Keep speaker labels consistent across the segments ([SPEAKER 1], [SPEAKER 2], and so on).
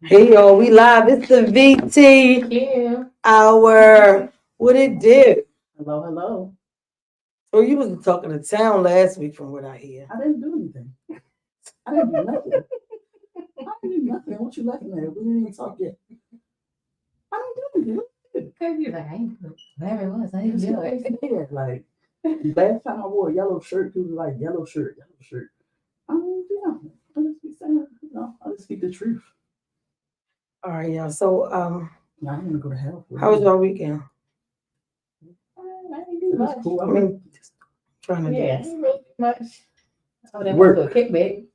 [SPEAKER 1] Hey y'all, we live. It's the VT
[SPEAKER 2] Yeah.
[SPEAKER 1] hour. What it do?
[SPEAKER 2] Hello, hello.
[SPEAKER 1] So you was talking to town last week, from what I hear.
[SPEAKER 2] I didn't do anything. I didn't do nothing. I didn't do nothing. What you laughing at? We didn't even talk yet. I didn't do anything.
[SPEAKER 3] Cause you're like, I ain't whatever it was, I didn't do it.
[SPEAKER 2] Yeah, like last time I wore a yellow shirt, he was like yellow shirt, yellow shirt. I didn't do nothing. I just be saying, I just speak the truth.
[SPEAKER 1] All right, y'all. So
[SPEAKER 2] I don't want to go to hell.
[SPEAKER 1] how was your weekend?
[SPEAKER 3] I didn't do
[SPEAKER 2] It was
[SPEAKER 3] much.
[SPEAKER 2] cool.
[SPEAKER 1] I mean, just trying to
[SPEAKER 3] Yeah, I
[SPEAKER 1] do this.
[SPEAKER 3] didn't really do much. Oh, then
[SPEAKER 2] Work.
[SPEAKER 3] went to a kickback.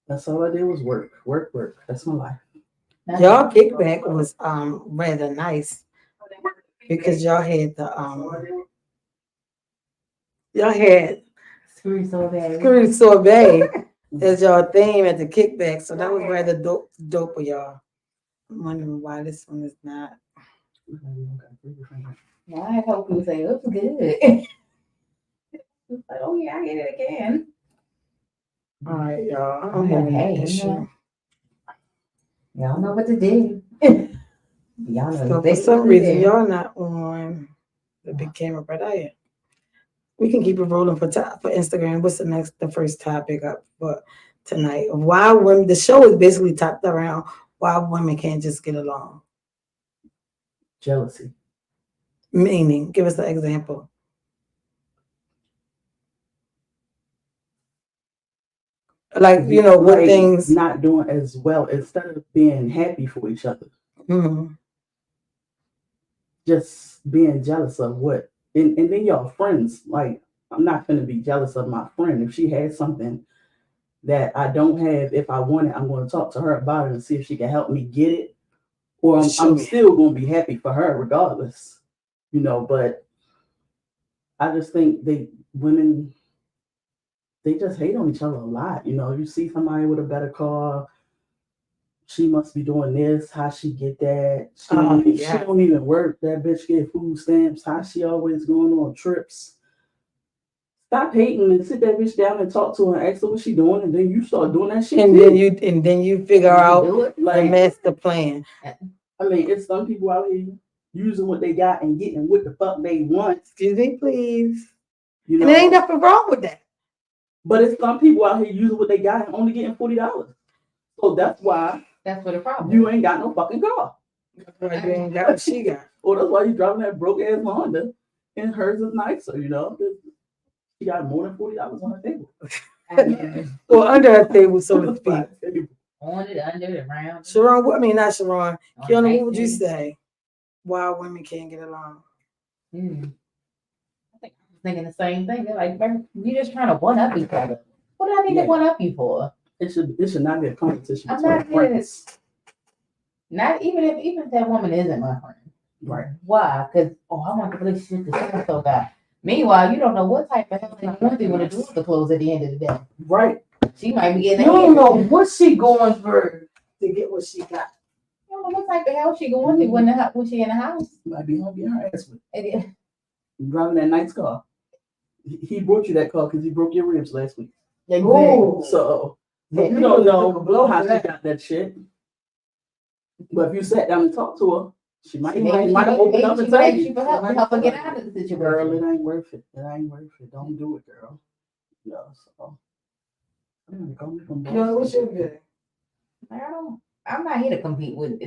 [SPEAKER 2] That's all I did was work, work, work. That's my life.
[SPEAKER 1] Y'all kickback was rather nice because y'all had
[SPEAKER 3] Screw so bad.
[SPEAKER 1] screw sorbet as y'all theme at the kickback, so that was rather dope for y'all. I'm wondering why this one is not.
[SPEAKER 3] Yeah, I hope people say it was good. It's like, oh yeah, I get it again.
[SPEAKER 1] All right, y'all.
[SPEAKER 3] I'm
[SPEAKER 1] I'm having
[SPEAKER 3] like,
[SPEAKER 1] an
[SPEAKER 3] hey,
[SPEAKER 1] issue.
[SPEAKER 3] y'all know what to do. Y'all know
[SPEAKER 1] So for
[SPEAKER 3] exactly
[SPEAKER 1] some
[SPEAKER 3] what to
[SPEAKER 1] reason,
[SPEAKER 3] do.
[SPEAKER 1] y'all not on the big camera, but I am. We can keep it rolling for Instagram. What's the first topic up for tonight? Why women? The show is basically topped around why women can't just get along.
[SPEAKER 2] Jealousy.
[SPEAKER 1] Meaning, give us an example. Like what
[SPEAKER 2] Like
[SPEAKER 1] things.
[SPEAKER 2] not doing as well instead of being happy for each other.
[SPEAKER 1] Mhm.
[SPEAKER 2] Just being jealous of what and then y'all friends. Like I'm not gonna be jealous of my friend. If she has something that I don't have, if I want it, I'm gonna talk to her about it and see if she can help me get it. Or
[SPEAKER 1] Show
[SPEAKER 2] I'm
[SPEAKER 1] me.
[SPEAKER 2] still gonna be happy for her regardless. But I just think women they just hate on each other a lot. You see somebody with a better car, she must be doing this. How she get that? She
[SPEAKER 1] Yeah.
[SPEAKER 2] don't even work. That bitch get food stamps. How she always going on trips? Stop hating and sit that bitch down and talk to her and ask her what she doing, and then you start doing that shit.
[SPEAKER 1] And then you figure out
[SPEAKER 3] do it.
[SPEAKER 1] the
[SPEAKER 2] Like,
[SPEAKER 1] master plan.
[SPEAKER 2] I mean, it's some people out here using what they got and getting what the fuck they want.
[SPEAKER 1] Excuse me, please.
[SPEAKER 2] You
[SPEAKER 1] And there ain't
[SPEAKER 2] know,
[SPEAKER 1] nothing wrong with that.
[SPEAKER 2] but it's some people out here using what they got and only getting $40. So that's why
[SPEAKER 3] That's what the problem.
[SPEAKER 2] you ain't got no fucking car.
[SPEAKER 1] Like you ain't got what she got.
[SPEAKER 2] Or that's why you driving that broke ass Honda, and hers is nicer. She got more than $40 on her table.
[SPEAKER 1] Or under her table, so to speak.
[SPEAKER 3] On it, under it, around.
[SPEAKER 1] Sharon, not Sharon. Kiana,
[SPEAKER 3] nice
[SPEAKER 1] what would you
[SPEAKER 3] things.
[SPEAKER 1] say? Why women can't get along?
[SPEAKER 3] I think I was thinking the same thing. They're like, you just trying to one up each other. What do I need
[SPEAKER 2] Yeah.
[SPEAKER 3] to one up you for?
[SPEAKER 2] It should not be a competition
[SPEAKER 3] I'm
[SPEAKER 2] between
[SPEAKER 3] not
[SPEAKER 2] friends.
[SPEAKER 3] Not even if that woman isn't my friend.
[SPEAKER 2] Right.
[SPEAKER 3] Why? Because I want the relationship to so guy. Meanwhile, you don't know what type of hell they want to do with the clothes at the end of the day.
[SPEAKER 2] Right.
[SPEAKER 3] She might be getting.
[SPEAKER 1] You don't know what she going through to get what she got.
[SPEAKER 3] You don't know what type of hell she going through when she in the house.
[SPEAKER 2] Might be home getting her ass with. Driving that nice car. He brought you that car because he broke your ribs last week.
[SPEAKER 1] Ooh.
[SPEAKER 2] So you don't know how she got that shit. But if you sat down and talked to her, she might have opened up and tell you.
[SPEAKER 3] Help her get out of the situation.
[SPEAKER 2] Girl, it ain't worth it. It ain't worth it. Don't do it, girl. Yeah, so. I'm gonna from
[SPEAKER 1] What's your good?
[SPEAKER 3] I'm not here to compete with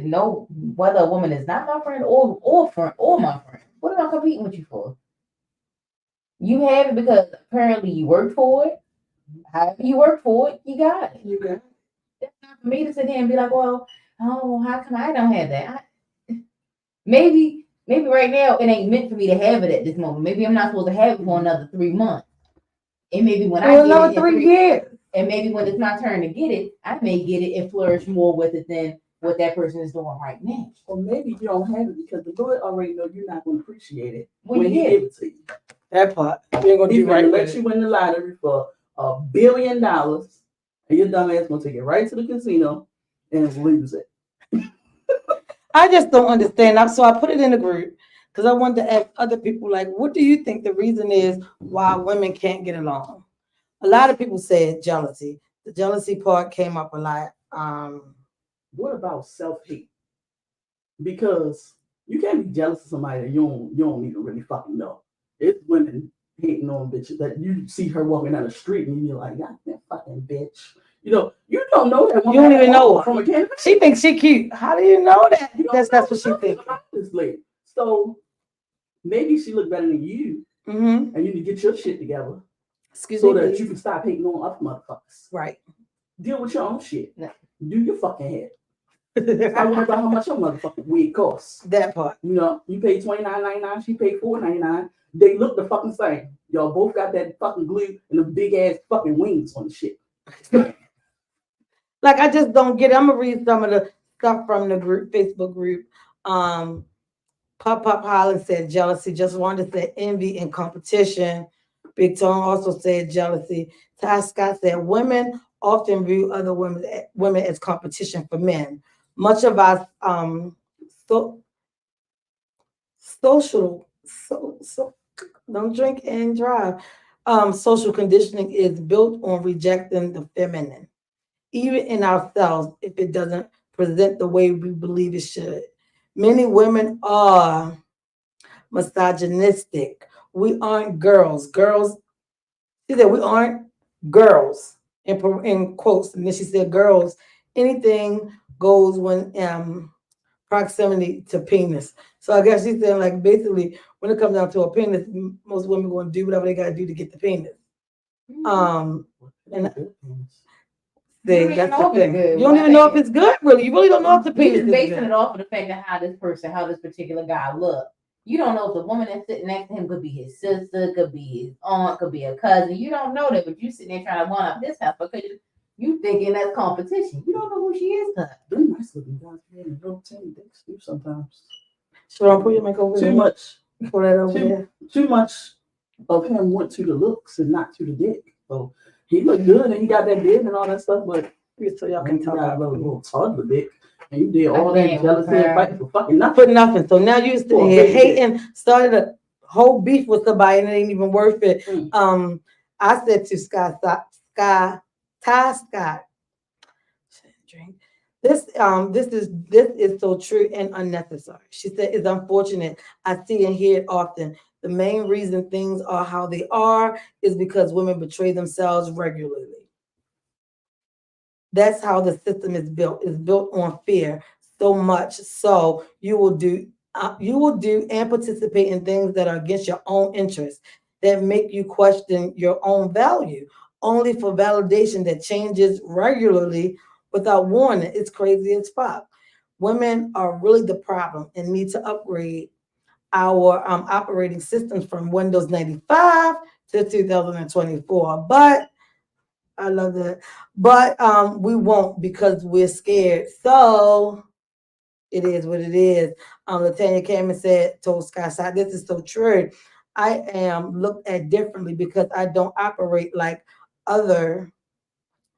[SPEAKER 3] whether a woman is not my friend or my friend. What am I competing with you for? You have it because apparently you worked for it. However you work for it, you got it.
[SPEAKER 1] You got it.
[SPEAKER 3] That's not for me to sit here and be like, well, oh, how come I don't have that? Maybe right now it ain't meant for me to have it at this moment. Maybe I'm not supposed to have it for another 3 months. And maybe when I get
[SPEAKER 1] another
[SPEAKER 3] it
[SPEAKER 1] 3 years.
[SPEAKER 3] And maybe when it's my turn to get it, I may get it and flourish more with it than what that person is doing right now.
[SPEAKER 2] Or maybe you don't have it because the Lord already know you're not going to appreciate it
[SPEAKER 3] when
[SPEAKER 2] He give it to you.
[SPEAKER 1] That part. You're going to
[SPEAKER 2] He's
[SPEAKER 1] do
[SPEAKER 2] going
[SPEAKER 1] right
[SPEAKER 2] to
[SPEAKER 1] with
[SPEAKER 2] let you win the lottery for $1 billion, and your dumb ass going to take it right to the casino and lose it.
[SPEAKER 1] I just don't understand. So I put it in the group because I wanted to ask other people, like, what do you think the reason is why women can't get along? A lot of people said jealousy. The jealousy part came up a lot.
[SPEAKER 2] what about self-hate? Because you can't be jealous of somebody that you don't even really fucking know. It's women hating on bitches that you see her walking down the street and you're like, God, that fucking bitch. You don't know that
[SPEAKER 1] You
[SPEAKER 2] woman
[SPEAKER 1] don't
[SPEAKER 2] at
[SPEAKER 1] even know
[SPEAKER 2] all
[SPEAKER 1] her.
[SPEAKER 2] from a can.
[SPEAKER 1] She thinks she cute. How do you know that?
[SPEAKER 2] You don't
[SPEAKER 1] That's
[SPEAKER 2] know
[SPEAKER 1] what she
[SPEAKER 2] nothing
[SPEAKER 1] thinks.
[SPEAKER 2] about this lady. So maybe she look better than you,
[SPEAKER 1] Mm-hmm.
[SPEAKER 2] and you need to get your shit together
[SPEAKER 1] Excuse
[SPEAKER 2] so
[SPEAKER 1] me,
[SPEAKER 2] that you
[SPEAKER 1] please.
[SPEAKER 2] can stop hating on other motherfuckers.
[SPEAKER 1] Right.
[SPEAKER 2] Deal with your own shit.
[SPEAKER 3] No.
[SPEAKER 2] Do your fucking head. Stop worrying about how much your motherfucking wig costs.
[SPEAKER 1] That part.
[SPEAKER 2] You pay $29.99, she paid $4.99. They look the fucking same. Y'all both got that fucking glue and the big ass fucking wings on the shit.
[SPEAKER 1] Like I just don't get it. I'm gonna read some of the stuff from the group, Facebook group. Um, Pop Holland said jealousy. Just wanted to say envy and competition. Big Tone also said jealousy. Ty Scott said women often view other women as competition for men. Much of our so, social so don't drink and drive. Social conditioning is built on rejecting the feminine, even in ourselves, if it doesn't present the way we believe it should. Many women are misogynistic. We aren't girls. Girls, she said, we aren't girls, in quotes. And then she said, girls, anything goes when proximity to penis. So I guess she's saying, like, basically, when it comes down to a penis, most women going to do whatever they got to do to get the penis. Um, and that's the thing. You don't even know if it's good, really. You really don't know if the
[SPEAKER 3] We
[SPEAKER 1] penis
[SPEAKER 3] just
[SPEAKER 1] is
[SPEAKER 3] basing
[SPEAKER 1] good.
[SPEAKER 3] it off of the fact that how this particular guy look. You don't know if the woman that's sitting next to him could be his sister, could be his aunt, could be a cousin. You don't know that, but you sitting there trying to one up this house because you thinking that's competition. You don't know who she is.
[SPEAKER 2] They're nice looking guys. Man, real team dicks do sometimes.
[SPEAKER 1] Sharon, put your mic over
[SPEAKER 2] Too
[SPEAKER 1] there.
[SPEAKER 2] much.
[SPEAKER 1] Put that over there.
[SPEAKER 2] Too much of him went to the looks and not to the dick. So he looked good and he got that dick and all that stuff, but
[SPEAKER 1] So y'all
[SPEAKER 2] when
[SPEAKER 1] can
[SPEAKER 2] you
[SPEAKER 1] talk
[SPEAKER 2] got a
[SPEAKER 1] about
[SPEAKER 2] little toddler dick and you did all that
[SPEAKER 3] Again,
[SPEAKER 2] jealousy and fighting for fucking nothing.
[SPEAKER 1] for nothing. So now you sitting
[SPEAKER 2] For a
[SPEAKER 1] here
[SPEAKER 2] baby
[SPEAKER 1] hating, started a whole beef with somebody and it ain't even worth it. I said to Ty Scott, drink. This is so true and unnecessary. She said it's unfortunate. I see and hear it often. The main reason things are how they are is because women betray themselves regularly. That's how the system is built. It's built on fear so much so you will do and participate in things that are against your own interests, that make you question your own value, only for validation that changes regularly without warning. It's crazy as fuck. Women are really the problem and need to upgrade our operating systems from Windows 95 to 2024. But I love that. But we won't because we're scared. So it is what it is. Latanya came and said, told Scott, this is so true. I am looked at differently because other,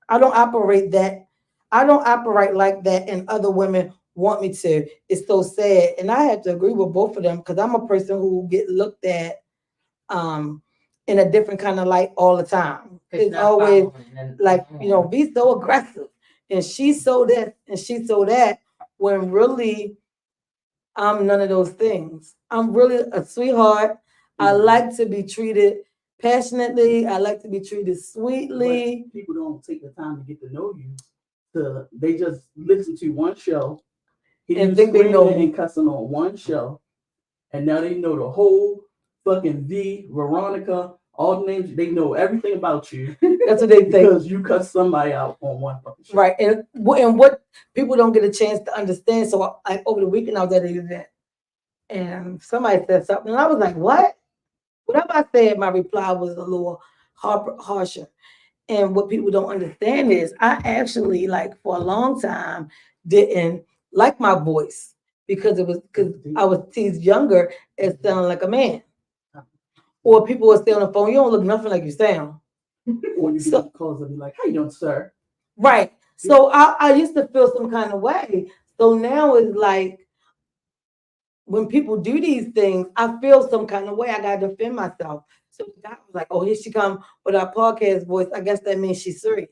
[SPEAKER 1] I don't operate that, I don't operate like that and other women want me to. It's so sad. And I have to agree with both of them because I'm a person who get looked at um in a different kind of light all the time. It's always like, be so aggressive and she's so that and she's so that, when really I'm none of those things. I'm really a sweetheart. I like to be treated passionately. I like to be treated sweetly.
[SPEAKER 2] But people don't take the time to get to know you. They just listen to one show.
[SPEAKER 1] And think they know me.
[SPEAKER 2] And cussing on one show, and now they know the whole fucking Veronica, all the names. They know everything about you.
[SPEAKER 1] That's what they think.
[SPEAKER 2] Because you cuss somebody out on one fucking show.
[SPEAKER 1] Right. And what people don't get a chance to understand. So like over the weekend, I was at an event and somebody said something, and I was like, what? Whatever I said, my reply was a little harsher. And what people don't understand is I actually, like, for a long time, didn't like my voice because I was teased younger as sounding like a man. Or people would say on the phone, you don't look nothing like you sound.
[SPEAKER 2] Or you get calls and be like, how you doing, sir?
[SPEAKER 1] Right. So I used to feel some kind of way. So now it's like, when people do these things, I feel some kind of way. I gotta defend myself. So God was like, oh, here she come with our podcast voice. I guess that means she's serious.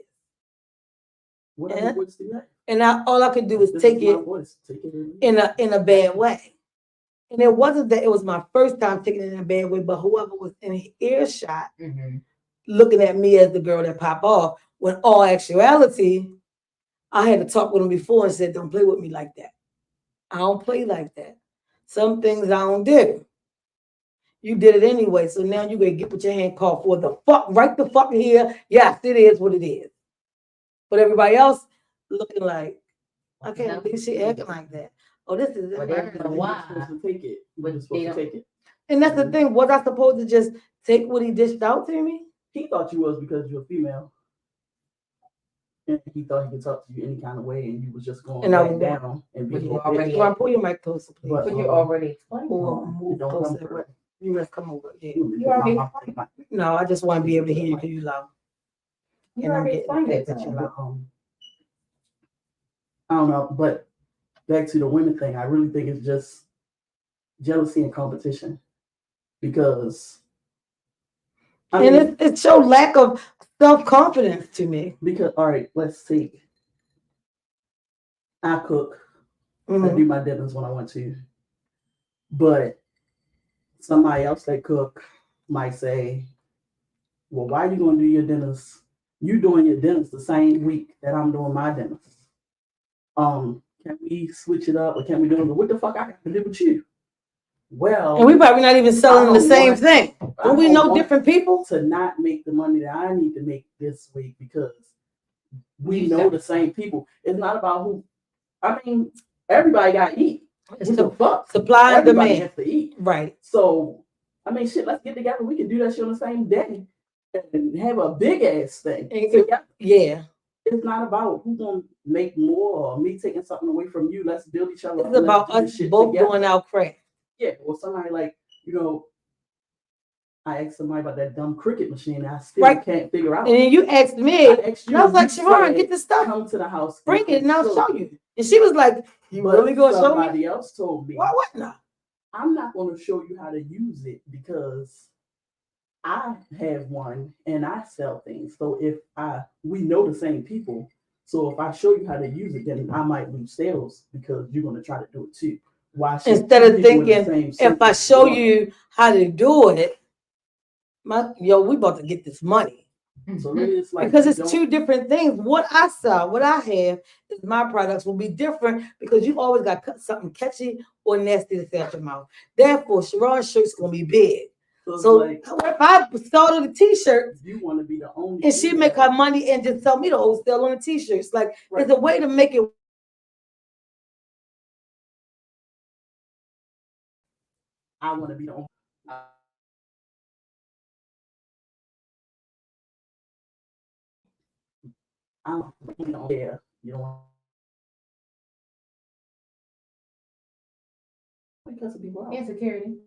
[SPEAKER 2] What other voice do you have?
[SPEAKER 1] And all I could do was
[SPEAKER 2] This
[SPEAKER 1] take
[SPEAKER 2] is my
[SPEAKER 1] it
[SPEAKER 2] voice. Take it
[SPEAKER 1] in a bad way. And it wasn't that it was my first time taking it in a bad way, but whoever was in earshot looking at me as the girl that popped off, when all actuality, I had to talk with him before and said, don't play with me like that. I don't play like that. Some things I don't do. You did it anyway, so now you gotta get with your hand called for the fuck, right the fuck here. Yes, it is what it is. But everybody else looking like, I can't believe she acting like that. Oh, this is
[SPEAKER 3] But they don't know why.
[SPEAKER 2] You're supposed to take it.
[SPEAKER 3] But
[SPEAKER 2] You're supposed to take it.
[SPEAKER 1] And that's the thing. Was I supposed to just take what he dished out to me?
[SPEAKER 2] He thought you was because you're a female. And he thought he could talk to you any kind of way, and you was just going back down. And
[SPEAKER 3] But
[SPEAKER 2] being
[SPEAKER 3] you
[SPEAKER 2] a
[SPEAKER 3] already-
[SPEAKER 2] bitch.
[SPEAKER 1] Well, pull your mic closer, please.
[SPEAKER 2] But,
[SPEAKER 3] But you already explained.
[SPEAKER 1] Move
[SPEAKER 2] don't come
[SPEAKER 1] closer.
[SPEAKER 2] through.
[SPEAKER 1] You must come over. Yeah.
[SPEAKER 3] You already
[SPEAKER 1] No, I just want to be able to hear you because you loud.
[SPEAKER 3] You
[SPEAKER 1] And I'm
[SPEAKER 3] already
[SPEAKER 1] getting
[SPEAKER 3] explained
[SPEAKER 1] the
[SPEAKER 3] it
[SPEAKER 1] fact that
[SPEAKER 3] to
[SPEAKER 1] you
[SPEAKER 3] him.
[SPEAKER 1] loud.
[SPEAKER 2] I don't know, but back to the women thing, I really think it's just jealousy and competition. Because
[SPEAKER 1] it showed lack of self-confidence to me.
[SPEAKER 2] Because all right, let's take I cook. I
[SPEAKER 1] Mhm.
[SPEAKER 2] do my dinners when I want to. But somebody else that cook might say, well, why are you gonna do your dinners? You doing your dinners the same week that I'm doing my dinners. Can we switch it up or can we do it? What the fuck I got to do with you? Well,
[SPEAKER 1] And we probably not even selling the same thing. Don't we know different people?
[SPEAKER 2] To not make the money that I need to make this week because we know the same people. It's not about who. I mean, everybody got to eat.
[SPEAKER 1] It's the fuck? Supply and
[SPEAKER 2] Everybody
[SPEAKER 1] demand.
[SPEAKER 2] has to eat.
[SPEAKER 1] Right.
[SPEAKER 2] So, I mean, shit, let's get together. We can do that shit on the same day and have a big ass thing.
[SPEAKER 1] Yeah.
[SPEAKER 2] It's not about who's going to make more or me taking something away from you. Let's build each other up.
[SPEAKER 1] It's about us both doing our craft.
[SPEAKER 2] Yeah. Or somebody like, I asked somebody about that dumb cricket machine. I still can't figure out.
[SPEAKER 1] And then you asked me, and I was like, Sharon, get the stuff.
[SPEAKER 2] Come to the house.
[SPEAKER 1] Bring it, and I'll show you. And she was like, you really going to show me?
[SPEAKER 2] Somebody else told me.
[SPEAKER 1] Why not?
[SPEAKER 2] I'm not going to show you how to use it because I have one and I sell things. So we know the same people. So if I show you how to use it, then I might lose sales because you're going to try to do it too.
[SPEAKER 1] Instead of thinking, if I show you how to do it, we about to get this money.
[SPEAKER 2] So it's like
[SPEAKER 1] because it's two different things. What I sell, what I have, is my products will be different because you always got something catchy or nasty to say out your mouth. Therefore, Sharon's shirt's gonna be big. So if I started a T-shirt,
[SPEAKER 2] you want to be the only,
[SPEAKER 1] and she make her money and just sell me the wholesale on the T-shirts. Like there's a way to make it.
[SPEAKER 2] I want to be the only. I don't care. You don't want. Because of people.
[SPEAKER 3] Insecurity.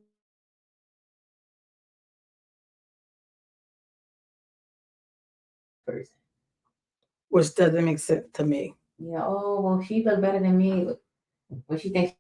[SPEAKER 3] Person.
[SPEAKER 1] Which doesn't make sense to me.
[SPEAKER 3] Yeah. Oh well, she look better than me. But she thinks.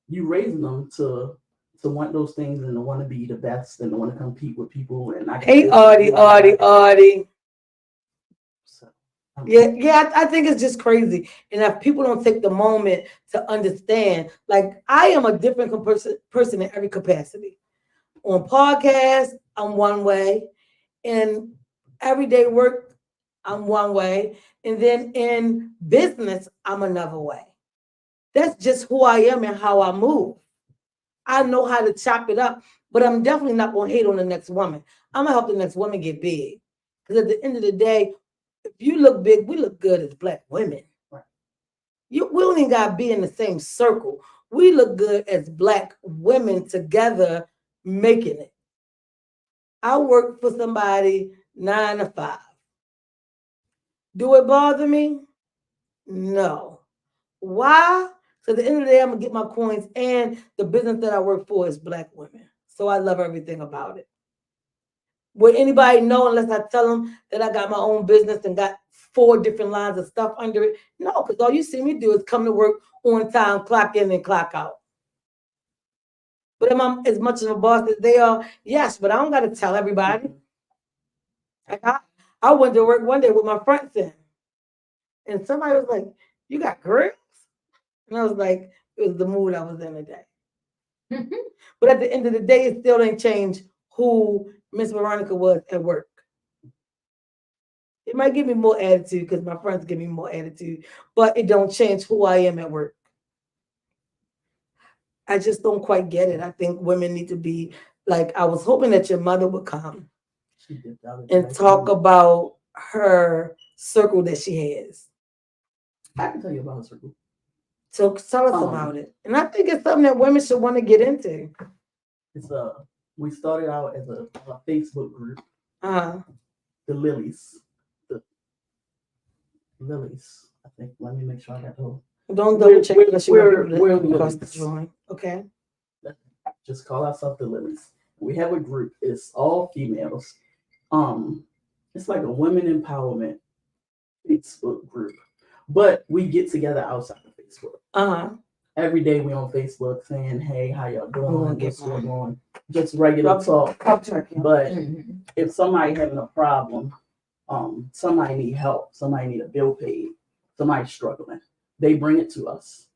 [SPEAKER 2] You raising them to want those things and to want to be the best and to want to compete with people. And
[SPEAKER 1] hey, Artie. So, yeah. I think it's just crazy. And if people don't take the moment to understand, like I am a different person in every capacity. On podcasts, I'm one way. In everyday work, I'm one way. And then in business, I'm another way. That's just who I am and how I move. I know how to chop it up, but I'm definitely not going to hate on the next woman. I'm going to help the next woman get big. Because at the end of the day, if you look big, we look good as Black women. Right. We don't even got to be in the same circle. We look good as Black women together making it. I work for somebody 9 to 5. Do it bother me? No. Why? Because at the end of the day, I'm gonna get my coins, and the business that I work for is black women. So I love everything about it. Would anybody know unless I tell them that I got my own business and got 4 different lines of stuff under it? No, because all you see me do is come to work on time, clock in and clock out. But am I as much of a boss as they are? Yes, but I don't got to tell everybody. Like I went to work one day with my fronts in, and somebody was like, "You got grills?" And I was like, "It was the mood I was in today." But at the end of the day, it still didn't change who Miss Veronica was at work. It might give me more attitude because my friends give me more attitude, but it don't change who I am at work. I just don't quite get it. I think women need to be like, I was hoping that your mother would come
[SPEAKER 2] She did the other
[SPEAKER 1] and
[SPEAKER 2] day.
[SPEAKER 1] talk about her circle that she has.
[SPEAKER 2] I can tell you about her circle.
[SPEAKER 1] So tell us about it. And I think it's something that women should want to get into.
[SPEAKER 2] It's we started out as a Facebook group,
[SPEAKER 1] Uh-huh.
[SPEAKER 2] the Lilies. The Lilies. I think. Let me make sure I got those.
[SPEAKER 1] Don't double check unless you want people
[SPEAKER 2] we're
[SPEAKER 1] to come across the
[SPEAKER 2] Lilies.
[SPEAKER 1] join. Okay.
[SPEAKER 2] Just call ourselves the Lilies. We have a group. It's all females. It's like a women empowerment Facebook group, but we get together outside of Facebook.
[SPEAKER 1] Uh-huh.
[SPEAKER 2] Every day we on Facebook saying, "Hey, how y'all doing?
[SPEAKER 1] get
[SPEAKER 2] What's going
[SPEAKER 1] mine.
[SPEAKER 2] on?" Just regular talk. But
[SPEAKER 3] Mhm.
[SPEAKER 2] if somebody having a problem, somebody need help, somebody need a bill paid, somebody struggling, they bring it to us,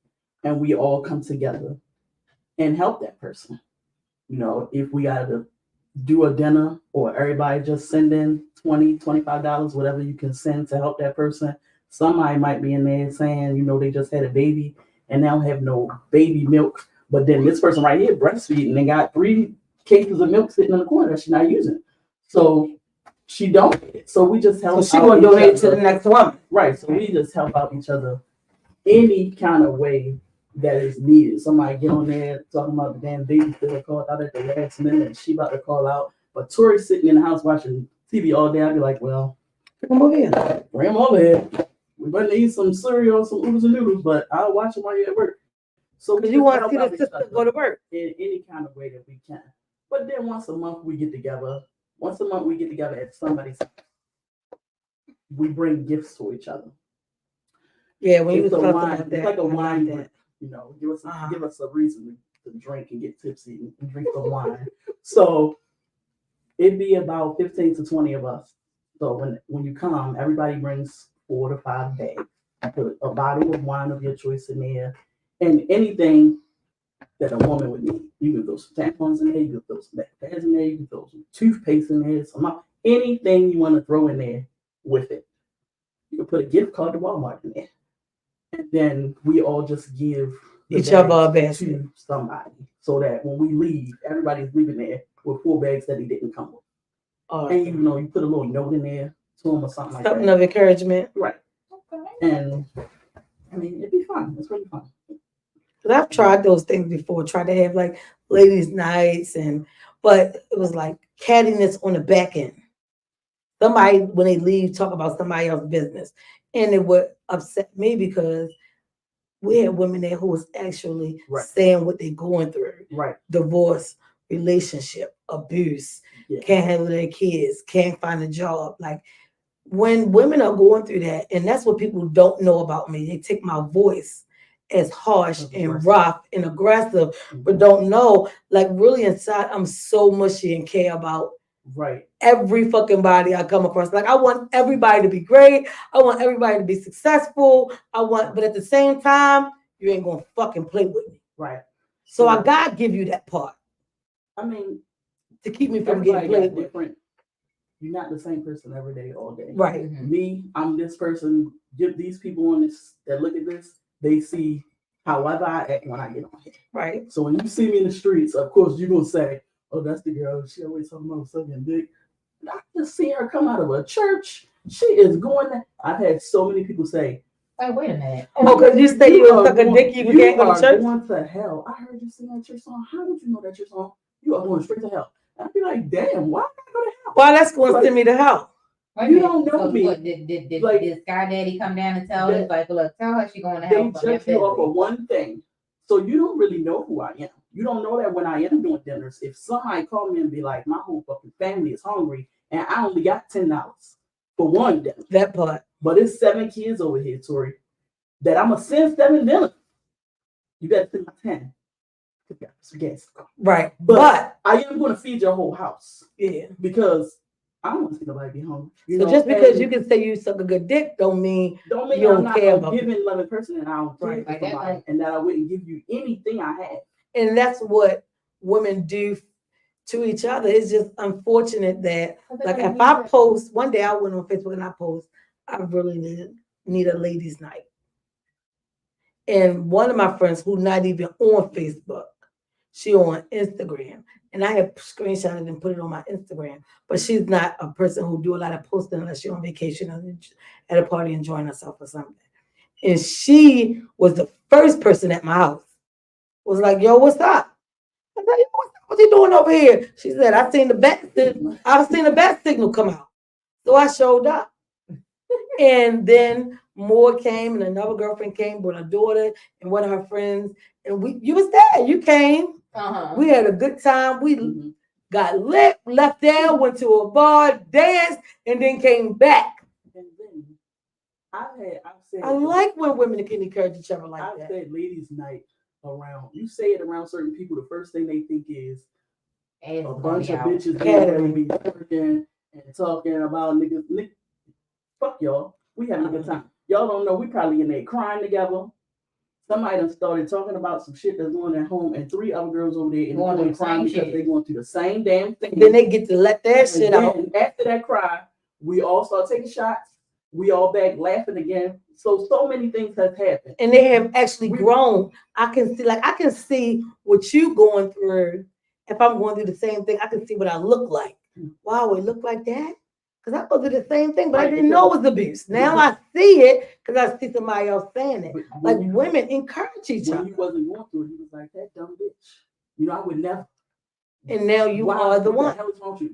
[SPEAKER 2] and we all come together and help that person. You know, if we got to do a dinner or everybody just send in $20, $25, whatever you can send to help that person. Somebody might be in there saying, you know, they just had a baby and now have no baby milk. But then this person right here breastfeeding and got 3 cases of milk sitting in the corner that she's not using. So she don't. So we just help.
[SPEAKER 1] So she gonna donate to the next one.
[SPEAKER 2] Right. So we just help out each other any kind of way that is needed. Somebody get on there talking about the damn babysitter called out at the last minute and she about to call out. But Tori's sitting in the house watching TV all day. I'd be like, well,
[SPEAKER 1] Come over here.
[SPEAKER 2] bring him over here. We better eat some cereal, some oodles and noodles, but I'll watch him while you're at work. So
[SPEAKER 1] Because you want to see the sister go to work.
[SPEAKER 2] in any kind of way that we can. But then once a month we get together. Once a month we get together at somebody's house. We bring gifts to each other.
[SPEAKER 1] Yeah, when you was
[SPEAKER 2] It's a
[SPEAKER 1] talking
[SPEAKER 2] wine.
[SPEAKER 1] about that,
[SPEAKER 2] It's like a
[SPEAKER 1] I like
[SPEAKER 2] wine
[SPEAKER 1] that.
[SPEAKER 2] group. You know, give us a reason to drink and get tipsy and drink some wine. So it'd be about 15 to 20 of us. So when you come, everybody brings 4 to 5 bags. I put a bottle of wine of your choice in there, and anything that a woman would need. You can throw some tampons in there, you can throw some pads in there, you can throw some toothpaste in there, anything you want to throw in there with it. You can put a gift card to Walmart in there. And then we all just give
[SPEAKER 1] Each other a
[SPEAKER 2] bags
[SPEAKER 1] basket.
[SPEAKER 2] to somebody so that when we leave, everybody's leaving there with 4 bags that he didn't come with. And you know, you put a little note in there to him or something like that.
[SPEAKER 1] Something of encouragement.
[SPEAKER 2] Right.
[SPEAKER 3] Okay.
[SPEAKER 2] And I mean, it'd be fun. It's really fun.
[SPEAKER 1] Because I've tried those things before, tried to have like ladies' nights, but it was like cattiness on the back end. Somebody, when they leave, talk about somebody else's business. And it would upset me because we had women there who was actually
[SPEAKER 2] Right.
[SPEAKER 1] saying what they're going through.
[SPEAKER 2] Right.
[SPEAKER 1] Divorce, relationship, abuse,
[SPEAKER 2] Yeah.
[SPEAKER 1] can't handle their kids, can't find a job. Like when women are going through that, and that's what people don't know about me. They take my voice as harsh and rough and aggressive, but don't know, like really inside, I'm so mushy and care about
[SPEAKER 2] Right.
[SPEAKER 1] every fucking body I come across. Like I want everybody to be great. I want everybody to be successful. But at the same time, you ain't gonna fucking play with me.
[SPEAKER 2] Right.
[SPEAKER 1] So I gotta give you that part.
[SPEAKER 2] I mean,
[SPEAKER 1] to keep me from getting played with.
[SPEAKER 2] Different. You're not the same person every day, all day.
[SPEAKER 1] Right.
[SPEAKER 3] Mhm.
[SPEAKER 2] Me, I'm this person. Give these people on this that look at this, they see however I act when I get on here.
[SPEAKER 1] Right.
[SPEAKER 2] So when you see me in the streets, of course you're gonna say, "Oh, that's the girl. She always talking about sucking dick." I just see her come out of a church. She is going. I've had so many people say,
[SPEAKER 3] Like, wait a minute.
[SPEAKER 1] Oh, because you say you was sucking dick, you can't go to church.
[SPEAKER 2] You are going to hell. I heard you sing that church song. How would you know that your song? You are going straight to hell. I'd be like, damn, why am I going to hell?
[SPEAKER 1] Why that's going to send me to hell?
[SPEAKER 2] You don't know me.
[SPEAKER 3] What, did Sky Daddy come down and tell us, like, look, tell her she going to
[SPEAKER 2] They
[SPEAKER 3] hell?
[SPEAKER 2] judge you off of one thing. So you don't really know who I am. You don't know that when I am doing dinners, if somebody call me and be like, my whole fucking family is hungry and I only got $10 for one dinner.
[SPEAKER 1] That part.
[SPEAKER 2] But it's 7 kids over here, Tori, that I'm going to send 7 dinner. You got to send my 10. Yes.
[SPEAKER 1] Right.
[SPEAKER 2] But I am going to feed your whole house.
[SPEAKER 1] Yeah.
[SPEAKER 2] Because I don't want to see nobody be hungry.
[SPEAKER 1] So just because you can say you suck a good dick don't mean you don't
[SPEAKER 2] I'm not
[SPEAKER 1] care
[SPEAKER 2] a
[SPEAKER 1] about
[SPEAKER 2] giving, loving person and I don't care
[SPEAKER 3] Right.
[SPEAKER 2] for somebody and that I wouldn't give you anything I had.
[SPEAKER 1] And that's what women do to each other. It's just unfortunate that, like, if I post, one day I went on Facebook and I post, I really need a ladies' night. And one of my friends who's not even on Facebook, she on Instagram. And I have screenshotted and put it on my Instagram. But she's not a person who do a lot of posting unless she's on vacation or at a party enjoying herself or something. And she was the first person at my house. Was like, yo, what's up? I said, yo, what you doing over here? She said, I've seen the bat signal come out. So I showed up. And then more came, and another girlfriend came with her daughter and one of her friends. And you was there. You came.
[SPEAKER 3] Uh-huh.
[SPEAKER 1] We had a good time. We got lit, left there, went to a bar, danced, and then came back.
[SPEAKER 2] And then I've said
[SPEAKER 1] I like when women can encourage each other like that.
[SPEAKER 2] I've said ladies' night around. You say it around certain people, the first thing they think is a bunch of bitches going to be working and talking about niggas. Fuck y'all. We having a good time. Y'all don't know we probably in there crying together. Somebody done started talking about some shit that's going at home, and 3 other girls over there in the corner crying because they going through the same damn thing.
[SPEAKER 1] Then they get to let that shit out.
[SPEAKER 2] And after that cry, we all start taking shots. We all back laughing again. So many things have happened.
[SPEAKER 1] And they have actually grown. I can see what you going through. If I'm going through the same thing, I can see what I look like. Wow, it look like that? Because I go through the same thing, but I didn't know it was abuse. Now I see it because I see somebody else saying it. Like women encourage each other.
[SPEAKER 2] When you wasn't going through it, you was like, that dumb bitch. You know, I would never.
[SPEAKER 1] And now you are the one.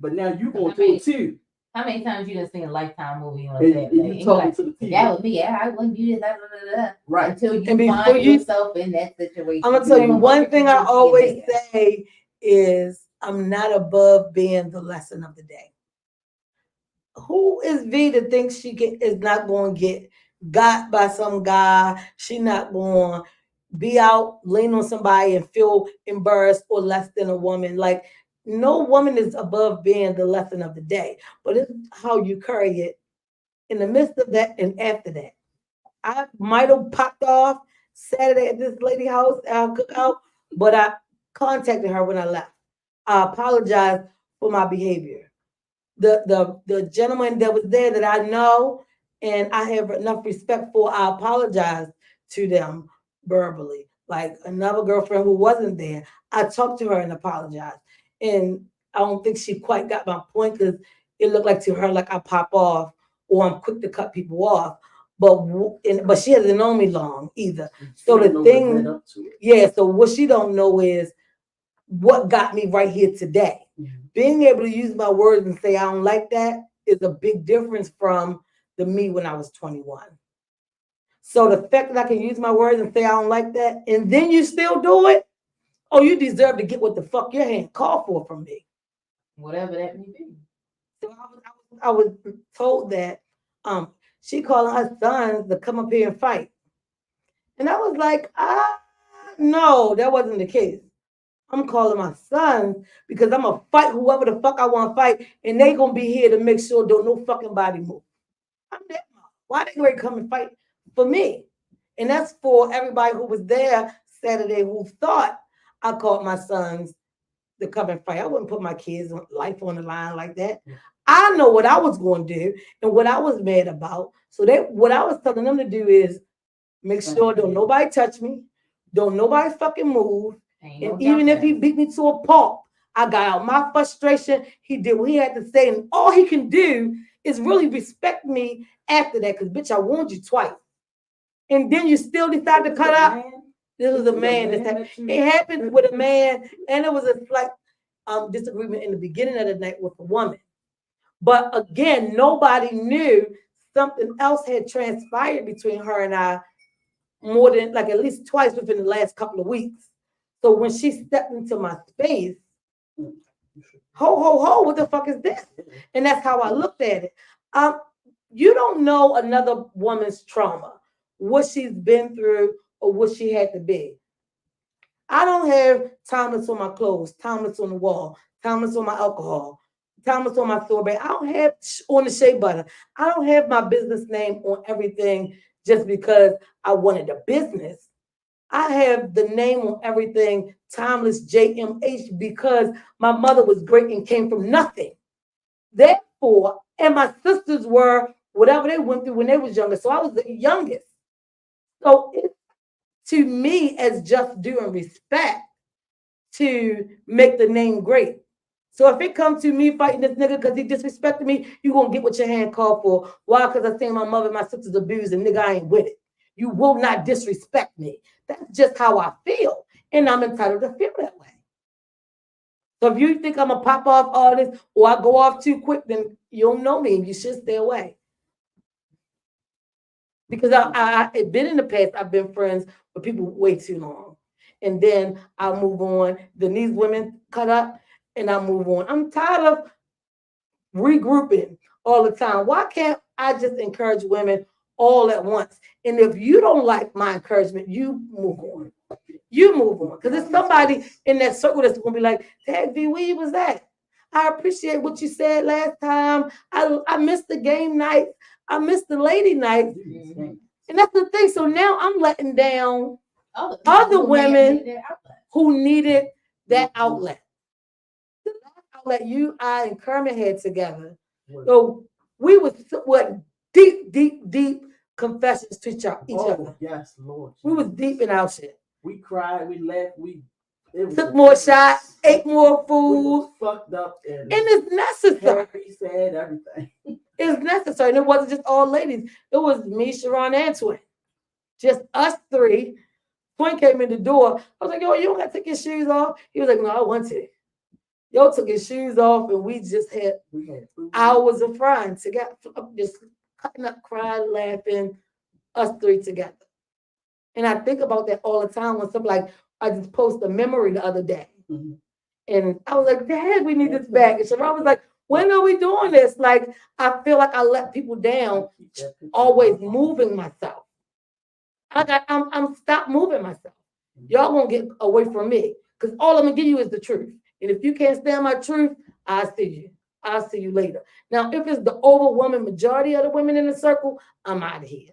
[SPEAKER 2] But now you going through it too.
[SPEAKER 3] How many times you done seen a Lifetime movie on Saturday?
[SPEAKER 2] You talking to the TV.
[SPEAKER 3] That was me. I wouldn't do this.
[SPEAKER 2] Right.
[SPEAKER 3] Until you find yourself in that situation.
[SPEAKER 1] I'm gonna tell you one thing I always say is I'm not above being the lesson of the day. Who is V that thinks is not going to get got by some guy? She not going to be out, lean on somebody and feel embarrassed or less than a woman. Like, no woman is above being the lesson of the day, but it's how you carry it in the midst of that and after that. I might have popped off Saturday at this lady house at our cookout, but I contacted her when I left. I apologized for my behavior. The gentleman that was there that I know and I have enough respect for, I apologize to them verbally. Like another girlfriend who wasn't there, I talked to her and apologized. And I don't think she quite got my point because it looked like to her like I pop off or I'm quick to cut people off. But she hasn't known me long either. So the thing, so what she don't know is what got me right here today. Being able to use my words and say I don't like that is a big difference from the me when I was 21. So the fact that I can use my words and say I don't like that, and then you still do it, oh, you deserve to get what the fuck your hand called for from me.
[SPEAKER 3] Whatever that may be.
[SPEAKER 1] So I was told that she calling her sons to come up here and fight. And I was like, no, that wasn't the case. I'm calling my sons because I'm going to fight whoever the fuck I want to fight, and they going to be here to make sure don't no fucking body move. I'm dead. Why they going to come and fight for me? And that's for everybody who was there Saturday who thought I called my sons to come and fight. I wouldn't put my kids' life on the line like that. I know what I was going to do and what I was mad about. So what I was telling them to do is make sure don't nobody touch me, don't nobody fucking move. And even if he beat me to a pulp, I got out my frustration. He did what he had to say. And all he can do is really respect me after that. Because, bitch, I warned you twice. And then you still decide to cut out. This was a man. It happened with a man. And it was like, disagreement in the beginning of the night with a woman. But again, nobody knew something else had transpired between her and I more than like at least twice within the last couple of weeks. So when she stepped into my space, ho, what the fuck is this? And that's how I looked at it. You don't know another woman's trauma, what she's been through or what she had to be. I don't have timeless on my clothes, timeless on the wall, timeless on my alcohol, timeless on my sorbet. I don't have on the shea butter. I don't have my business name on everything just because I wanted a business. I have the name on everything, timeless JMH, because my mother was great and came from nothing. Therefore, and my sisters were whatever they went through when they was younger. So I was the youngest. So it's to me as just due and respect to make the name great. So if it comes to me fighting this nigga because he disrespected me, you gonna get what your hand called for. Why? Because I seen my mother and my sisters abused and nigga, I ain't with it. You will not disrespect me. That's just how I feel. And I'm entitled to feel that way. So if you think I'm a pop off artist or I go off too quick, then you don't know me and you should stay away. Because I've been in the past, I've been friends with people way too long. And then I'll move on. Then these women cut up and I move on. I'm tired of regrouping all the time. Why can't I just encourage women all at once? And if you don't like my encouragement, you move on. You move on. Because there's somebody in that circle that's going to be like, Tag V, where was that? I appreciate what you said last time. I missed the game night. I missed the lady night. And that's the thing. So now I'm letting down other women who needed that outlet. The last outlet you, I, and Kermit had together. So we was what deep confessions to each other.
[SPEAKER 2] Yes, Lord.
[SPEAKER 1] We was deep in our shit.
[SPEAKER 2] We cried, we laughed, we
[SPEAKER 1] took more shots, ate more food.
[SPEAKER 2] Fucked up and
[SPEAKER 1] it's necessary.
[SPEAKER 2] He said everything.
[SPEAKER 1] It's necessary. And it wasn't just all ladies. It was me, Sharon, and Twin. Just us three. Twin came in the door. I was like, yo, you don't got to take your shoes off. He was like, no, I want to. Yo took his shoes off and we had hours of frying together. Just cutting up, crying, laughing, us three together. And I think about that all the time when something like, I just posted a memory the other day. Mm-hmm. And I was like, Dad, we need this back. And Sharon was like, when are we doing this? Like, I feel like I let people down, always moving myself. I'm stop moving myself. Y'all won't get away from me because all I'm gonna give you is the truth. And if you can't stand my truth, I'll see you. I'll see you later. Now, if it's the overwhelming majority of the women in the circle, I'm out of here.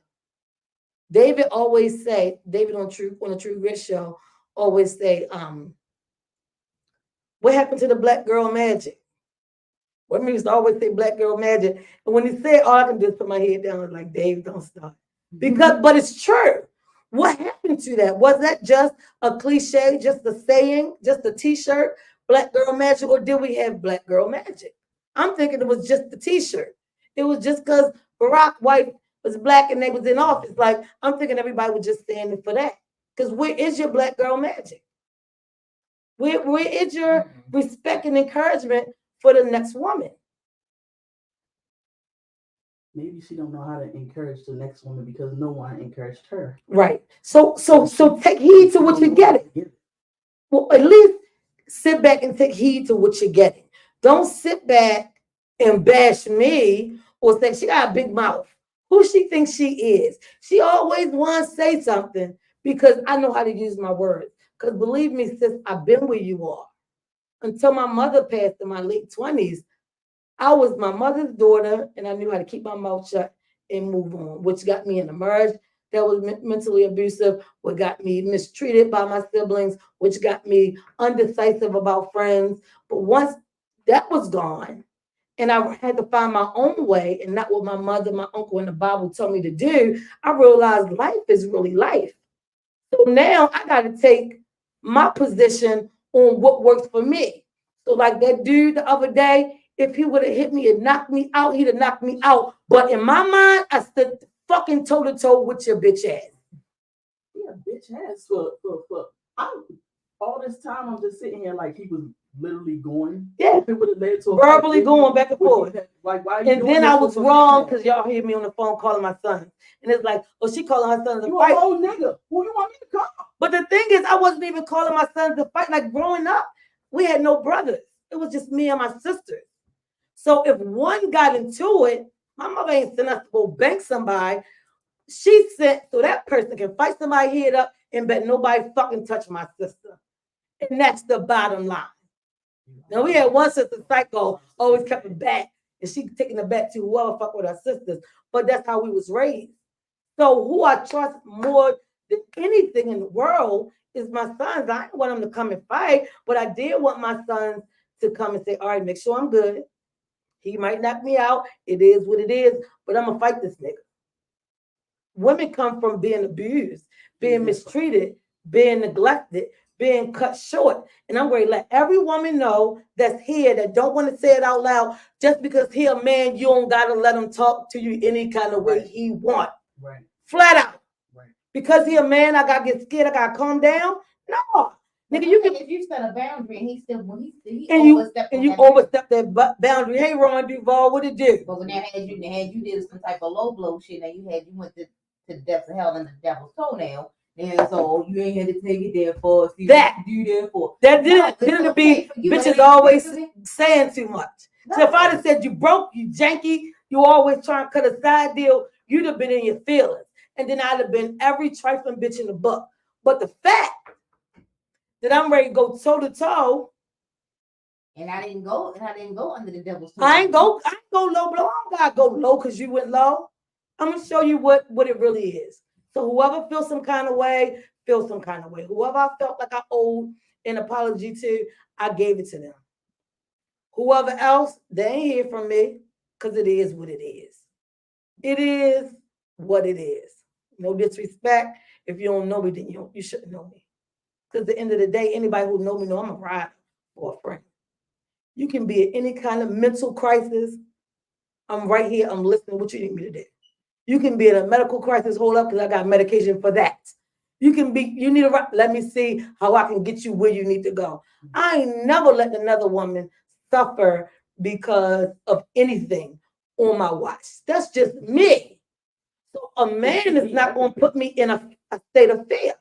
[SPEAKER 1] David always say, David on the True Grit show, always say, what happened to the black girl magic? What we used to always say black girl magic. And when he said, all I can do is put my head down and like, Dave, don't stop. But it's true. What happened to that? Was that just a cliche, just a saying, just a t-shirt, black girl magic, or did we have black girl magic? I'm thinking it was just the t-shirt. It was just because Barack White was black and they was in office. Like, I'm thinking everybody was just standing for that. Because where is your black girl magic? Where is your respect and encouragement for the next woman?
[SPEAKER 2] Maybe she don't know how to encourage the next woman because no one encouraged her.
[SPEAKER 1] Right. So take heed to what you're getting. Well, at least sit back and take heed to what you're getting. Don't sit back and bash me or say she got a big mouth. Who she thinks she is? She always wants to say something because I know how to use my words. Because believe me, sis, I've been where you are. Until my mother passed in my late 20s, I was my mother's daughter, and I knew how to keep my mouth shut and move on, which got me in a marriage that was mentally abusive, what got me mistreated by my siblings, which got me undecisive about friends. But once that was gone, and I had to find my own way, and not what my mother, my uncle, and the Bible told me to do, I realized life is really life. So now I got to take my position on what works for me. So like that dude the other day, if he would have hit me and knocked me out, he'd have knocked me out. But in my mind, I stood fucking toe to toe with your bitch ass.
[SPEAKER 2] Yeah, bitch ass. For all this time, I'm just sitting here like he was literally going.
[SPEAKER 1] Yeah.
[SPEAKER 2] If it would have led to a
[SPEAKER 1] verbally
[SPEAKER 2] fight,
[SPEAKER 1] going back and forth.
[SPEAKER 2] Like, why are you
[SPEAKER 1] And
[SPEAKER 2] doing
[SPEAKER 1] then
[SPEAKER 2] this
[SPEAKER 1] I
[SPEAKER 2] for
[SPEAKER 1] was
[SPEAKER 2] some
[SPEAKER 1] wrong
[SPEAKER 2] female?
[SPEAKER 1] because y'all hear me on the phone calling my son. And it's like, oh, she calling her son to
[SPEAKER 2] You
[SPEAKER 1] fight.
[SPEAKER 2] a whole nigga. Who you want me to call?
[SPEAKER 1] But the thing is, I wasn't even calling my son to fight. Like growing up, we had no brothers. It was just me and my sisters. So if one got into it, my mother ain't sent us to go bank somebody. She sent so that person can fight somebody head up and bet nobody fucking touch my sister. And that's the bottom line. Now we had one sister psycho, always kept it back, and she taking it back to whoever fuck with her sisters. But that's how we was raised. So who I trust more than anything in the world is my sons. I didn't want them to come and fight, but I did want my sons to come and say, all right, make sure I'm good. He might knock me out. It is what it is, but I'm gonna fight this nigga. Women come from being abused, being mistreated, being neglected, being cut short. And I'm going to let every woman know that's here that don't want to say it out loud. Just because he a man, you don't got to let him talk to you any kind of way he want.
[SPEAKER 2] Right.
[SPEAKER 1] Flat out.
[SPEAKER 2] Right.
[SPEAKER 1] Because he a man, I got to get scared. I got to calm down. No.
[SPEAKER 3] Nigga,
[SPEAKER 1] you can.
[SPEAKER 3] If you set a boundary and he
[SPEAKER 1] overstepped you overstepped that boundary. Hey, Ron Duval, what it do?
[SPEAKER 3] But when they had you did some type of low blow shit, and you went to the depths of hell and the devil's toenail. And so you ain't had to take it there for us.
[SPEAKER 1] That
[SPEAKER 3] do that for
[SPEAKER 1] that didn't be bitches always saying too much. No. So if I'd have said you broke, you janky, you always trying to cut a side deal, you'd have been in your feelings. And then I'd have been every trifling bitch in the book. But the fact that I'm ready to go toe to toe.
[SPEAKER 3] And I didn't go under the devil's toe.
[SPEAKER 1] I ain't go low, but I don't gotta go low because you went low. I'm gonna show you what it really is. So whoever feels some kind of way, feels some kind of way. Whoever I felt like I owed an apology to, I gave it to them. Whoever else, they ain't hear from me because it is what it is. It is what it is. No disrespect. If you don't know me, then you shouldn't know me. Because at the end of the day, anybody who know me know I'm a rider or a friend. You can be in any kind of mental crisis. I'm right here. I'm listening. What you need me to do? You can be in a medical crisis. Hold up, because I got medication for that. You need a, let me see how I can get you where you need to go. I ain't never let another woman suffer because of anything on my watch. That's just me. So a man is not going to put me in a state of fear.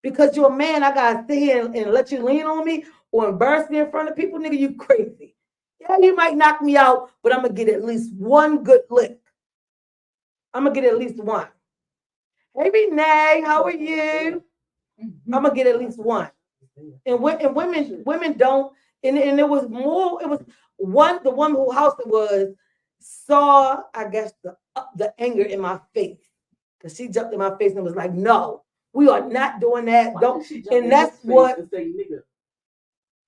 [SPEAKER 1] Because you're a man, I got to sit here and let you lean on me or embarrass me in front of people. Nigga, you crazy. Yeah, you might knock me out, but I'm going to get at least one good lick. I'm going to get at least one. Hey, Renee, how are you? I'm going to get at least one. And women don't, and it was more, it was the woman who housed it was, saw, I guess, the anger in my face. Because she jumped in my face and was like, no, we are not doing that. And that's what.
[SPEAKER 2] And say, nigga.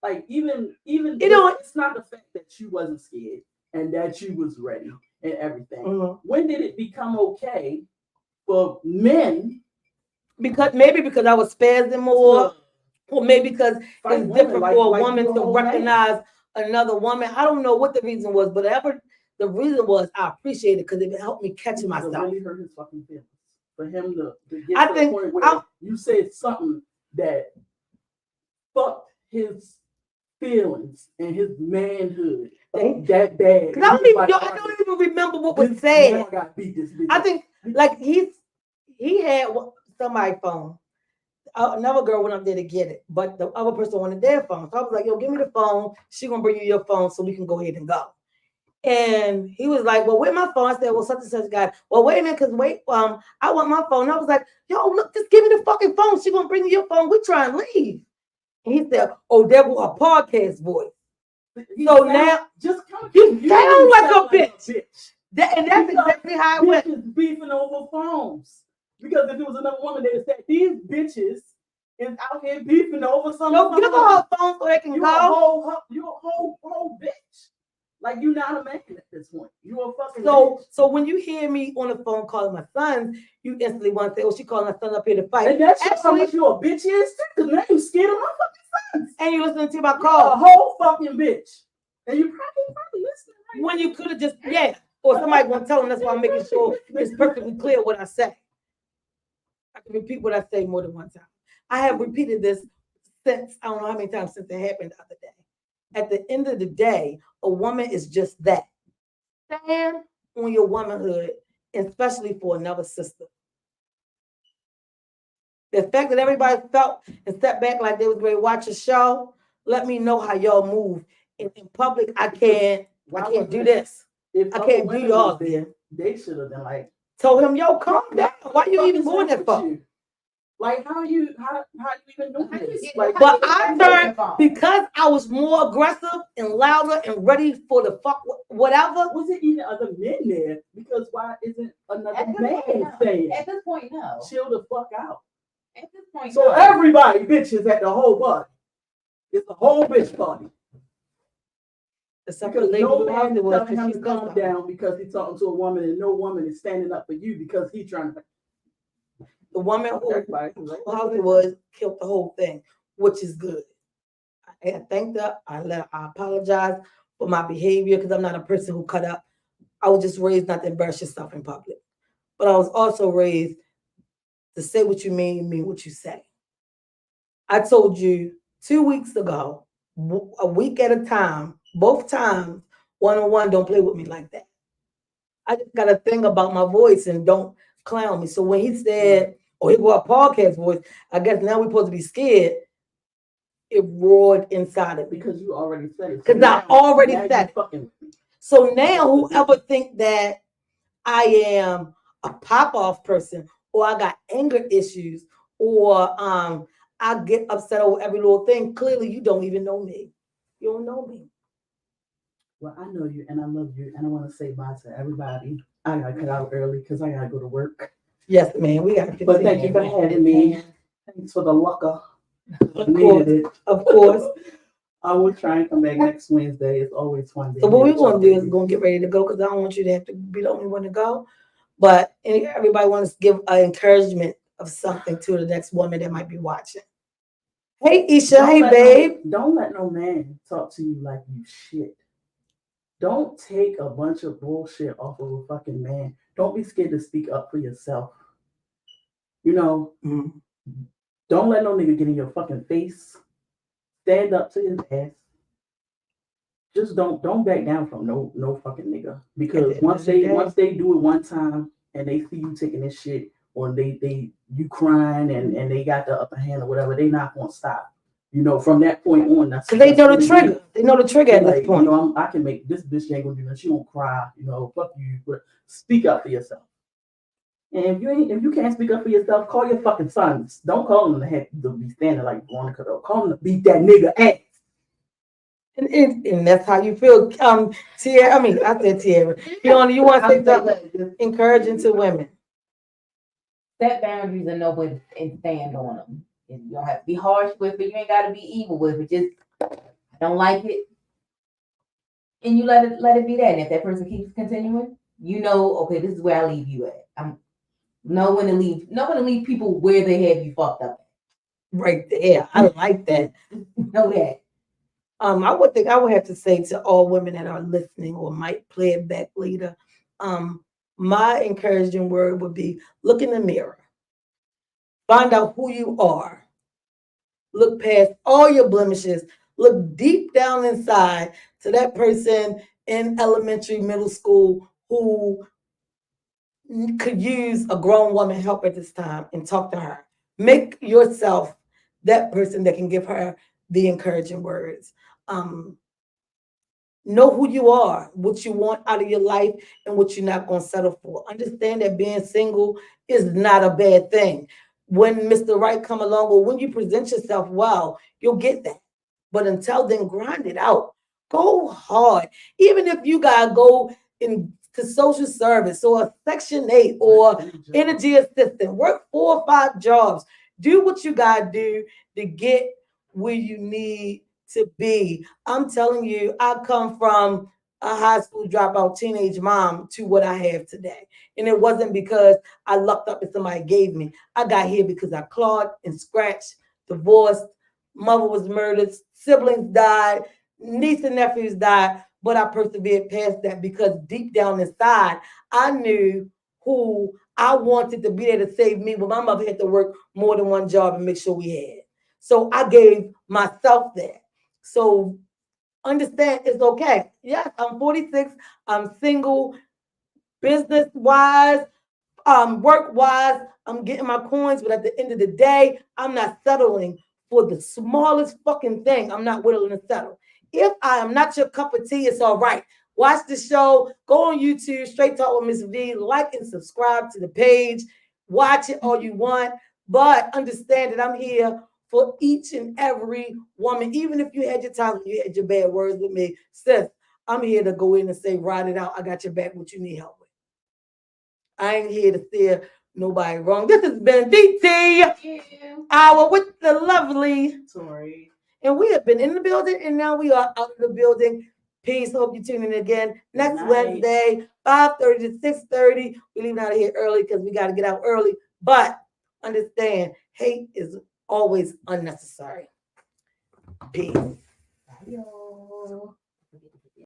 [SPEAKER 2] Like, even it's not the fact that you wasn't scared and that you was ready and everything. Mm-hmm. When did it become okay for men? Because I was spazzing more, or maybe because it's different for a woman to recognize another woman. I don't know what the reason was, but the reason was, I appreciate it because it helped me catch myself. It really hurt his fucking feelings for him to get to the point where you said something that fucked his feelings and his manhood that bad. I don't even remember what was said. I think like he had somebody's phone. Another girl went up there to get it, but the other person wanted their phone. So I was like, yo, give me the phone. She gonna bring you your phone so we can go ahead and go. And he was like, well, where's my phone? I said, well, such and such guy. Well, wait a minute, because I want my phone. And I was like, yo, look, just give me the fucking phone. She gonna bring you your phone. We try and leave. And he said, oh, that was a podcast voice. So now, you sound like a bitch. And that's exactly how it went. Bitches beefing over phones. Because if it was another woman that said, these bitches is out here beefing over something. No, give her her phone so they can go. You're a whole bitch. Like, you're not a man at this point. You're a fucking bitch. So when you hear me on the phone calling my son, you instantly want to say, oh, she calling my son up here to fight. And that's how much you're a bitch is, too. Because now you scared of my fucking sons. And you listening to my call. You're a whole fucking bitch. And you probably listening. Right when you could have just, or somebody gonna tell them. That's why I'm making sure it's perfectly clear what I say. I can repeat what I say more than one time. I have repeated this
[SPEAKER 1] since I don't know how many times since it happened the other day. At the end of the day, a woman is just that. Stand on your womanhood, especially for another sister. The fact that everybody felt and stepped back like they was ready to watch a show, let me know how y'all move. In public, I can't do this.
[SPEAKER 2] If
[SPEAKER 1] I
[SPEAKER 2] other
[SPEAKER 1] can't do
[SPEAKER 2] women
[SPEAKER 1] y'all
[SPEAKER 2] was there, they should have been like,
[SPEAKER 1] told him, yo, calm down. Why you even going that far?
[SPEAKER 2] Like, how you even doing this? Like,
[SPEAKER 1] But I turned because I was more aggressive and louder and ready for the fuck whatever.
[SPEAKER 2] Was it even other men there? Because why isn't another
[SPEAKER 3] At this
[SPEAKER 2] man
[SPEAKER 3] point, no.
[SPEAKER 2] saying,
[SPEAKER 3] At this point, no.
[SPEAKER 2] chill the fuck out?
[SPEAKER 3] At this point,
[SPEAKER 2] So
[SPEAKER 3] no.
[SPEAKER 2] everybody bitches at the whole party. It's a whole bitch party.
[SPEAKER 1] Except for
[SPEAKER 2] Because
[SPEAKER 1] the lady
[SPEAKER 2] no
[SPEAKER 1] who
[SPEAKER 2] man is
[SPEAKER 1] afterwards,
[SPEAKER 2] telling him
[SPEAKER 1] she's
[SPEAKER 2] to calm down because he's talking to a woman, and no woman is standing up for you because he's trying to.
[SPEAKER 1] The woman who
[SPEAKER 2] Everybody was like,
[SPEAKER 1] afterwards killed the whole thing, which is good. I thanked her. I apologize for my behavior because I'm not a person who cut up. I was just raised not to embarrass yourself in public. But I was also raised to say what you mean what you say. I told you 2 weeks ago, a week at a time, both times, one-on-one, don't play with me like that. I just got a thing about my voice and don't clown me. So when he said, oh, he got a podcast voice, I guess now we're supposed to be scared. It roared inside of me.
[SPEAKER 2] because you already said it.
[SPEAKER 1] Because I already said it.
[SPEAKER 2] Fucking.
[SPEAKER 1] So now whoever think that I am a pop-off person or I got anger issues or I get upset over every little thing, clearly you don't even know me. You don't know me.
[SPEAKER 2] Well, I know you and I love you and I want to say bye to everybody. I gotta cut out early because I gotta go to work.
[SPEAKER 1] Yes, man. We gotta.
[SPEAKER 2] But thank you for having me. Thanks for the lucker.
[SPEAKER 1] Of course.
[SPEAKER 2] I will try and come back next Wednesday. It's always fun.
[SPEAKER 1] So what we're gonna do is we're gonna get ready to go because I don't want you to have to be the only one to go. But everybody wants to give an encouragement of something to the next woman that might be watching. Hey Isha, hey babe.
[SPEAKER 2] Don't let no man talk to you like you shit. Don't take a bunch of bullshit off of a fucking man. Don't be scared to speak up for yourself. You know, don't let no nigga get in your fucking face. Stand up to his ass. Just don't back down from no fucking nigga. Because once they do it one time and they see you taking this shit or they you crying and they got the upper hand or whatever, they not gonna stop. You know, from that point on, that's
[SPEAKER 1] they know the trigger. They know the trigger at this point.
[SPEAKER 2] You know, I can make this bitch ain't gonna do nothing. She won't cry. You know, fuck you. But speak up for yourself. And if you can't speak up for yourself, call your fucking sons. Don't call them to be standing like Veronica though. Call them to beat that nigga ass.
[SPEAKER 1] And that's how you feel. Tierra, I said Tierra. You want to say something encouraging to women?
[SPEAKER 3] Set boundaries and know when and stand on them. And you don't have to be harsh with it. You ain't got to be evil with it. Just I don't like it, and you let it be that. And if that person keeps continuing, you know, okay, this is where I leave you at. I'm know when to leave people where they have you fucked up.
[SPEAKER 1] Right there. I like that.
[SPEAKER 3] Know that.
[SPEAKER 1] I would have to say to all women that are listening or might play it back later, my encouraging word would be look in the mirror. Find out who you are. Look past all your blemishes. Look deep down inside to that person in elementary, middle school who could use a grown woman help at this time and talk to her. Make yourself that person that can give her the encouraging words. Know who you are, what you want out of your life, and what you're not going to settle for. Understand that being single is not a bad thing. When Mr. Right come along, or when you present yourself well, you'll get that. But until then, grind it out. Go hard. Even if you gotta go into social service or a Section 8 or energy assistant, work 4 or 5 jobs. Do what you gotta do to get where you need to be. I'm telling you, I come from a high school dropout teenage mom to what I have today. And it wasn't because I lucked up and somebody gave me. I got here because I clawed and scratched, divorced, mother was murdered, siblings died, niece and nephews died, but I persevered past that because deep down inside, I knew who I wanted to be there to save me when my mother had to work more than one job and make sure we had. So I gave myself that. So understand it's okay. Yes, I'm 46. I'm single, business wise, work wise, I'm getting my coins, but at the end of the day, I'm not settling for the smallest fucking thing. I'm not willing to settle. If I am not your cup of tea, it's all right. Watch the show, go on YouTube, Straight Talk with Miss V, like and subscribe to the page. Watch it all you want, but understand that I'm here for each and every woman. Even if you had your times, you had your bad words with me, sis, I'm here to go in and say, ride it out. I got your back. What you need help with. I ain't here to steer nobody wrong. This has been V.T.Q. Hour with the lovely
[SPEAKER 2] Sorry.
[SPEAKER 1] and we have been in the building and now we are out of the building. Peace. Hope you tune in again next Wednesday, 5:30 to 6:30. We leaving out of here early because we got to get out early. But understand, hate is always unnecessary. Peace.
[SPEAKER 3] Bye, y'all.